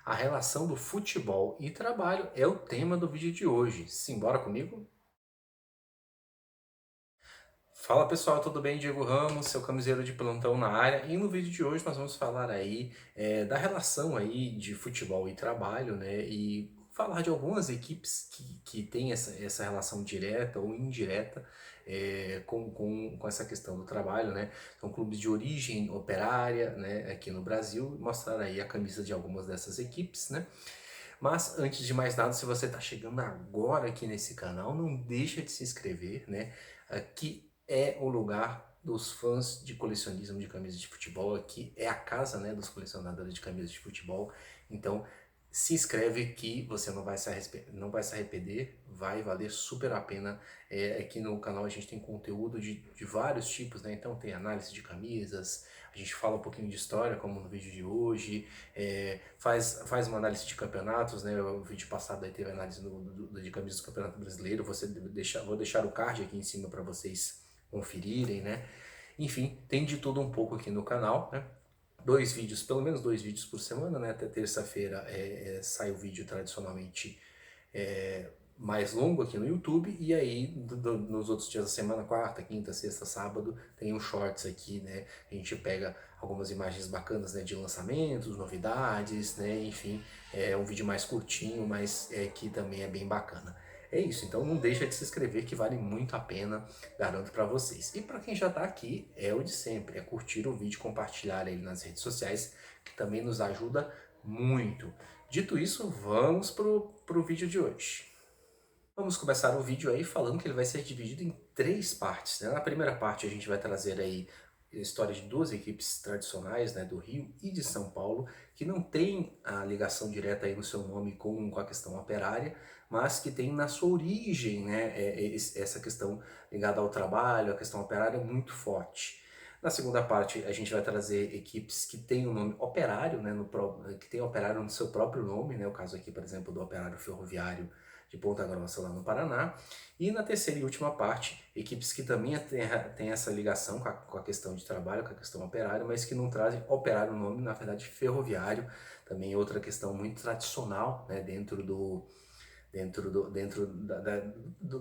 A relação do futebol e trabalho é o tema do vídeo de hoje. Simbora comigo? Fala pessoal, tudo bem? Diego Ramos, seu camiseiro de plantão na área. E no vídeo de hoje nós vamos falar aí da relação aí de futebol e trabalho, né? E falar de algumas equipes que têm essa relação direta ou indireta com essa questão do trabalho, né? São clubes de origem operária, né? Aqui no Brasil, mostrar aí a camisa de algumas dessas equipes, né? Mas antes de mais nada, se você está chegando agora aqui nesse canal, não deixa de se inscrever, né? Aqui é o lugar dos fãs de colecionismo de camisas de futebol, aqui é a casa, né, dos colecionadores de camisas de futebol. Então, se inscreve que você não vai se arrepender, vai valer super a pena. Aqui no canal a gente tem conteúdo de vários tipos, né? Então tem análise de camisas, a gente fala um pouquinho de história, como no vídeo de hoje, faz uma análise de campeonatos, né? O vídeo passado aí teve análise de camisas do Campeonato Brasileiro. Vou deixar o card aqui em cima para vocês conferirem, né? Enfim, tem de tudo um pouco aqui no canal, né? Pelo menos dois vídeos por semana, né? Até terça-feira sai o vídeo tradicionalmente é, mais longo aqui no YouTube, e aí nos outros dias da semana, quarta, quinta, sexta, sábado, tem um shorts aqui, né? A gente pega algumas imagens bacanas, né, de lançamentos, novidades, né? Enfim, é um vídeo mais curtinho, mas que também é bem bacana. É isso, então não deixa de se inscrever que vale muito a pena, garanto para vocês. E para quem já está aqui, é o de sempre, é curtir o vídeo, compartilhar ele nas redes sociais, que também nos ajuda muito. Dito isso, vamos pro vídeo de hoje. Vamos começar o vídeo aí falando que ele vai ser dividido em três partes, né? Na primeira parte a gente vai trazer aí a história de duas equipes tradicionais, né, do Rio e de São Paulo, que não tem a ligação direta aí no seu nome com a questão operária, mas que tem na sua origem, né, essa questão ligada ao trabalho, a questão operária muito forte. Na segunda parte, a gente vai trazer equipes que têm o nome operário, né, que tem operário no seu próprio nome, né, o caso aqui, por exemplo, do Operário Ferroviário de Ponta Grossa, lá no Paraná. E na terceira e última parte, equipes que também têm essa ligação com a questão de trabalho, com a questão operária, mas que não trazem operário no nome, na verdade, ferroviário, também outra questão muito tradicional, né, dentro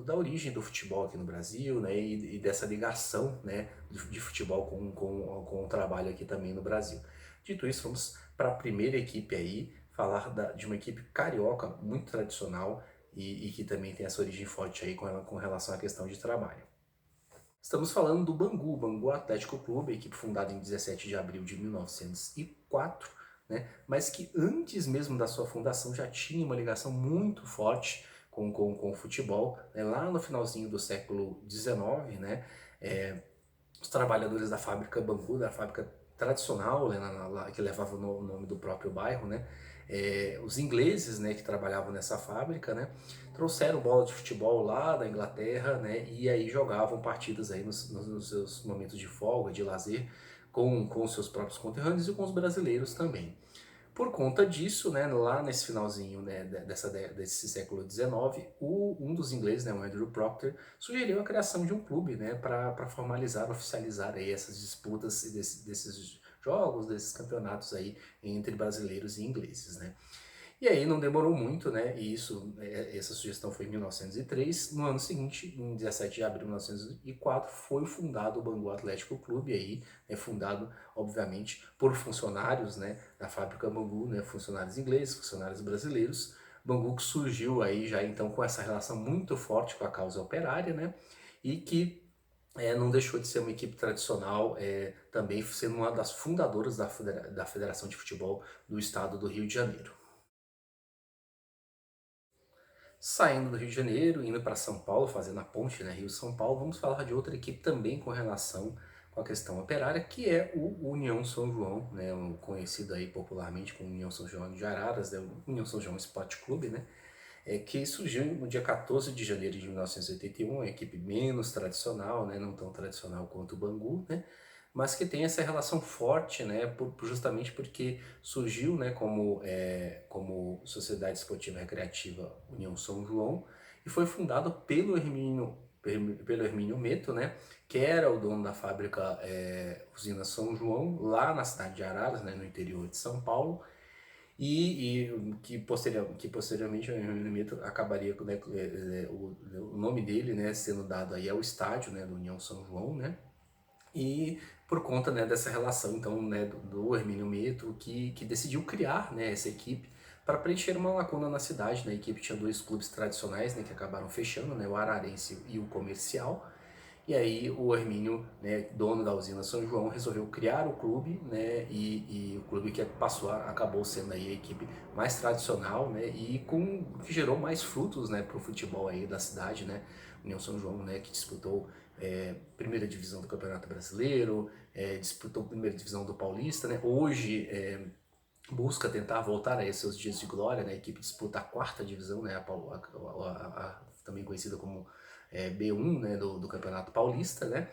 da origem do futebol aqui no Brasil, né, e dessa ligação, né, de futebol com o trabalho aqui também no Brasil. Dito isso, vamos para a primeira equipe aí, falar de uma equipe carioca muito tradicional e que também tem essa origem forte aí com relação à questão de trabalho. Estamos falando do Bangu Atlético Clube, equipe fundada em 17 de abril de 1904, né, mas que antes mesmo da sua fundação já tinha uma ligação muito forte com o futebol, né, lá no finalzinho do século XIX, né, os trabalhadores da fábrica Bangu, da fábrica tradicional, né, que levava o nome do próprio bairro, né, os ingleses, né, que trabalhavam nessa fábrica, né, trouxeram bola de futebol lá da Inglaterra, né, e aí jogavam partidas aí nos seus momentos de folga, de lazer, com os seus próprios conterrâneos e com os brasileiros também. Por conta disso, né, lá nesse finalzinho, né, desse século XIX, um dos ingleses, né, o Andrew Proctor, sugeriu a criação de um clube, né, para formalizar, oficializar aí essas disputas desses jogos, desses campeonatos aí entre brasileiros e ingleses, né. E aí não demorou muito, né? E essa sugestão foi em 1903. No ano seguinte, em 17 de abril de 1904, foi fundado o Bangu Atlético Clube, aí, fundado, obviamente, por funcionários, né, da fábrica Bangu, né, funcionários ingleses, funcionários brasileiros. Bangu que surgiu aí já então com essa relação muito forte com a causa operária, né? E que não deixou de ser uma equipe tradicional, também sendo uma das fundadoras da Federação de Futebol do Estado do Rio de Janeiro. Saindo do Rio de Janeiro, indo para São Paulo, fazendo a ponte, né, Rio-São Paulo, vamos falar de outra equipe também com relação com a questão operária, que é o União São João, né, conhecido aí popularmente como União São João de Araras, né, o União São João Esporte Clube, né, que surgiu no dia 14 de janeiro de 1981, uma equipe menos tradicional, né, não tão tradicional quanto o Bangu, né, mas que tem essa relação forte, né, justamente porque surgiu, né, como Sociedade Esportiva Recreativa União São João e foi fundado pelo Hermínio Meto, né, que era o dono da fábrica Usina São João, lá na cidade de Araras, né, no interior de São Paulo, que posteriormente o Hermínio acabaria, né, o nome dele, né, sendo dado aí ao estádio, né, do União São João, né, e por conta, né, dessa relação, então, né, do Hermínio Meto, que decidiu criar, né, essa equipe para preencher uma lacuna na cidade, né. A equipe tinha dois clubes tradicionais, né, que acabaram fechando, né, o Ararense e o Comercial. E aí o Hermínio, né, dono da usina São João, resolveu criar o clube, né, e o clube que acabou sendo aí a equipe mais tradicional, né, e que gerou mais frutos, né, para o futebol aí da cidade, né, União São João, né, que disputou primeira divisão do Campeonato Brasileiro, disputou primeira divisão do Paulista, né, hoje busca tentar voltar a seus dias de glória, né, a equipe disputa a quarta divisão, né, também conhecida como B1, né, do Campeonato Paulista, né,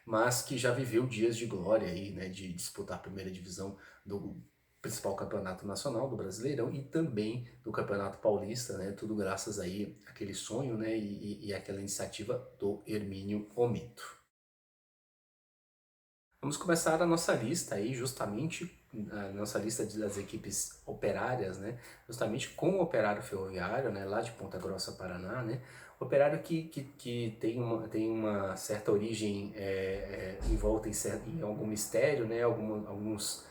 mas que já viveu dias de glória aí, né, de disputar a primeira divisão do principal campeonato nacional do Brasileirão e também do Campeonato Paulista, né, tudo graças aí àquele sonho, né, e àquela iniciativa do Hermínio Omito. Vamos começar a nossa lista aí, justamente a nossa lista das equipes operárias, né? Justamente com o Operário Ferroviário, né? Lá de Ponta Grossa, Paraná, né? Operário que tem uma certa origem envolta em algum mistério, né? Algumas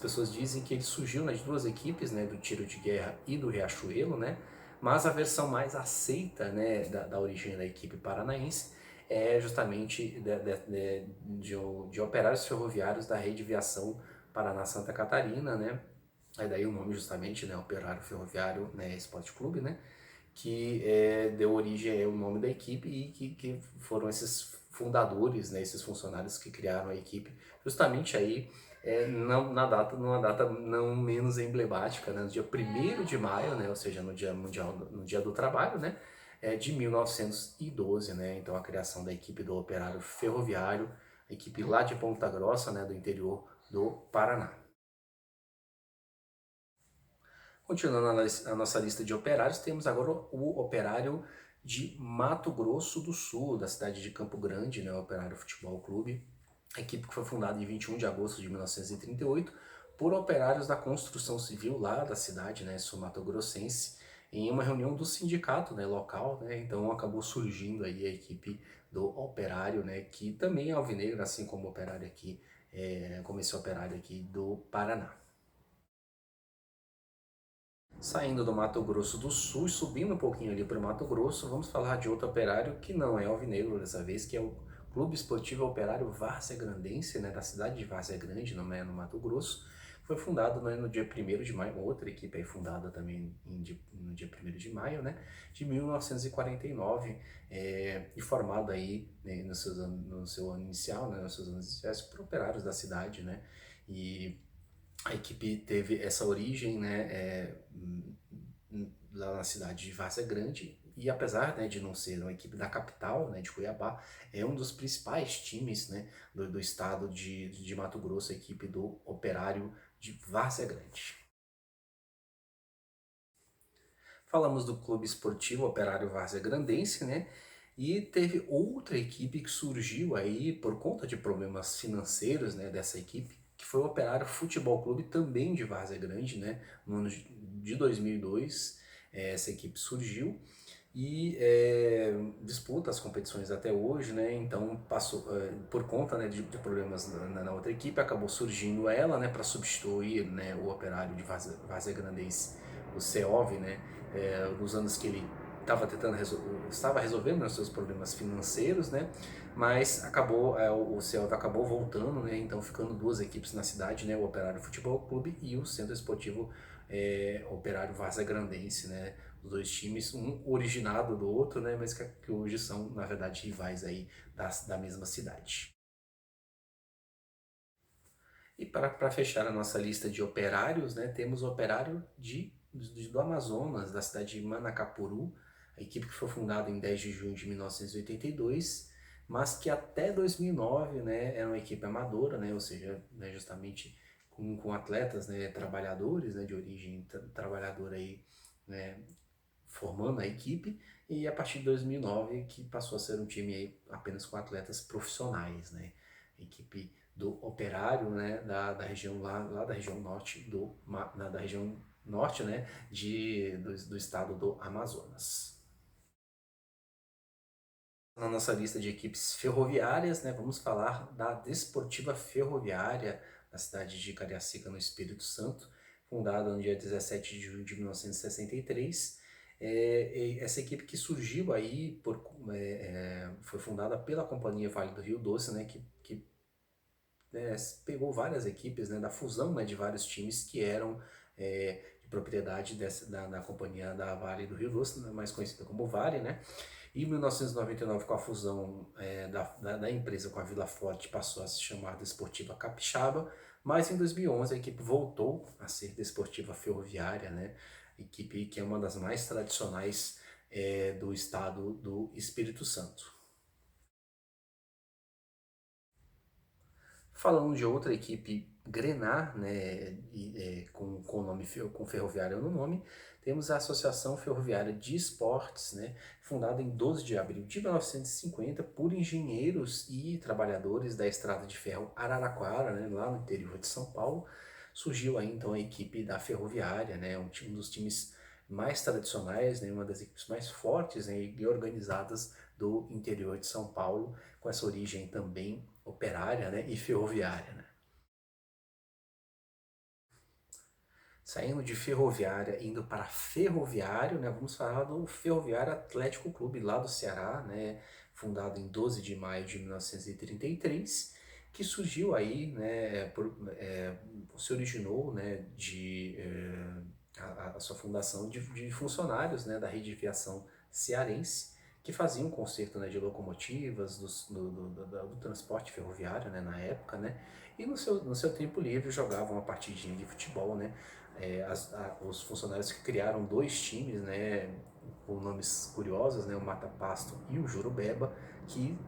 pessoas dizem que ele surgiu nas duas equipes, né? Do Tiro de Guerra e do Riachuelo, né? Mas a versão mais aceita, né? Da origem da equipe paranaense é justamente de operários ferroviários da Rede Viação Paraná-Santa Catarina, né? É daí o nome justamente, né? Operário Ferroviário, né? Esporte Clube, né? Que deu origem ao nome da equipe e que foram esses fundadores, né? Esses funcionários que criaram a equipe, justamente aí numa data não menos emblemática, né? No dia 1º de maio, né? Ou seja, no Dia Mundial, no Dia do Trabalho, né? De 1912, né? Então a criação da equipe do Operário Ferroviário, a equipe lá de Ponta Grossa, né? Do interior do Paraná. Continuando a nossa lista de operários, temos agora o operário de Mato Grosso do Sul, da cidade de Campo Grande, né? O Operário Futebol Clube, a equipe que foi fundada em 21 de agosto de 1938 por operários da construção civil lá da cidade, né, sul-mato-grossense, em uma reunião do sindicato, né, local, né, então acabou surgindo aí a equipe do operário, né, que também é alvinegro, assim como o operário aqui, como esse operário aqui do Paraná. Saindo do Mato Grosso do Sul e subindo um pouquinho ali para o Mato Grosso, vamos falar de outro operário que não é alvinegro dessa vez, que é o Clube Esportivo Operário Várzea Grandense, né, da cidade de Várzea Grande, no Mato Grosso. Foi fundado, né, no dia 1º de maio, outra equipe aí fundada também no dia 1º de maio, né, de 1949, e formado aí, né, no seu ano inicial, né, nos seus anos iniciais, por operários da cidade, né, e a equipe teve essa origem, né, lá na cidade de Várzea Grande, e apesar, né, de não ser uma equipe da capital, né, de Cuiabá, é um dos principais times, né, do estado de Mato Grosso, a equipe do Operário de Várzea Grande. Falamos do Clube Esportivo Operário Várzea Grandense, né? E teve outra equipe que surgiu aí por conta de problemas financeiros, né, dessa equipe, que foi o Operário Futebol Clube, também de Várzea Grande, né? No ano de 2002, essa equipe surgiu e disputa as competições até hoje, né? Então passou por conta, né, de problemas na outra equipe, acabou surgindo ela, né, para substituir, né, o Operário de Várzea Grandense, o CEOV, né? Nos anos que ele estava resolvendo, né, os seus problemas financeiros, né? Mas acabou o CEOV acabou voltando, né? Então ficando duas equipes na cidade, né? O Operário Futebol Clube e o Centro Esportivo Operário Várzea Grandense, né? Os dois times, um originado do outro, né, mas que hoje são, na verdade, rivais aí da mesma cidade. E para fechar a nossa lista de operários, né, temos o operário do Amazonas, da cidade de Manacapuru, a equipe que foi fundada em 10 de junho de 1982, mas que até 2009, né, era uma equipe amadora, né, ou seja, né, justamente com atletas, né, trabalhadores, né, de origem trabalhadora aí, né, formando a equipe, e a partir de 2009 que passou a ser um time aí apenas com atletas profissionais, né? A equipe do Operário, né, da região lá da região norte da região norte, né, do estado do Amazonas. Na nossa lista de equipes ferroviárias, né, vamos falar da Desportiva Ferroviária, na cidade de Cariacica, no Espírito Santo, fundada no dia 17 de junho de 1963. Essa equipe que surgiu aí, foi fundada pela Companhia Vale do Rio Doce, né, que né, pegou várias equipes, né, da fusão, né, de vários times que eram de propriedade da Companhia da Vale do Rio Doce, né, mais conhecida como Vale, né? Em 1999, com a fusão da empresa com a Vila Forte, passou a se chamar Desportiva Capixaba, mas em 2011 a equipe voltou a ser Desportiva Ferroviária, né? Equipe que é uma das mais tradicionais do estado do Espírito Santo. Falando de outra equipe Grenar, né, com o nome com Ferroviária no nome, temos a Associação Ferroviária de Esportes, né, fundada em 12 de abril de 1950 por engenheiros e trabalhadores da Estrada de Ferro Araraquara, né, lá no interior de São Paulo. Surgiu aí então a equipe da Ferroviária, né, um dos times mais tradicionais, né, uma das equipes mais fortes, né, e organizadas do interior de São Paulo, com essa origem também operária, né, e ferroviária, né. Saindo de ferroviária, indo para ferroviário, né, vamos falar do Ferroviário Atlético Clube, lá do Ceará, né, fundado em 12 de maio de 1933, que surgiu aí, né, se originou, né, a sua fundação de funcionários, né, da rede de viação cearense, que faziam conserto, né, de locomotivas, do transporte ferroviário, né, na época, né, e no seu tempo livre jogavam uma partidinha de futebol, né. Os funcionários que criaram dois times, né, com nomes curiosos, né, o Mata Pasto e o Jurubeba, que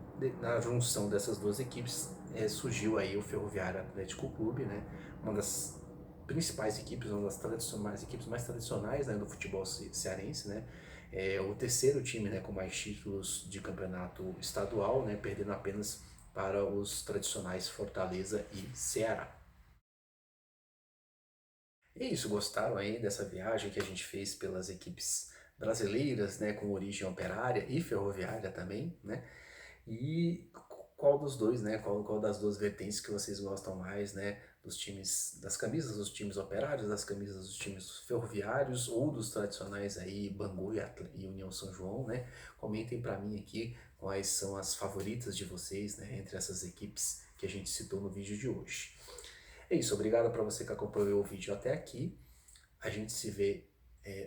na junção dessas duas equipes surgiu aí o Ferroviário Atlético Clube, né, uma das principais equipes, uma das equipes mais tradicionais, né, do futebol cearense, né, o terceiro time, né, com mais títulos de campeonato estadual, né, perdendo apenas para os tradicionais Fortaleza e Ceará. É isso, gostaram aí dessa viagem que a gente fez pelas equipes brasileiras, né, com origem operária e ferroviária também, né? E qual dos dois, né, qual das duas vertentes que vocês gostam mais, né, dos times, das camisas dos times operários, das camisas dos times ferroviários ou dos tradicionais aí Bangu e União São João, né? Comentem para mim aqui quais são as favoritas de vocês, né, entre essas equipes que a gente citou no vídeo de hoje. É isso, obrigado para você que acompanhou o vídeo até aqui. A gente se vê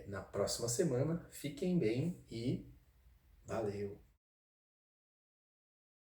na próxima semana. Fiquem bem e valeu!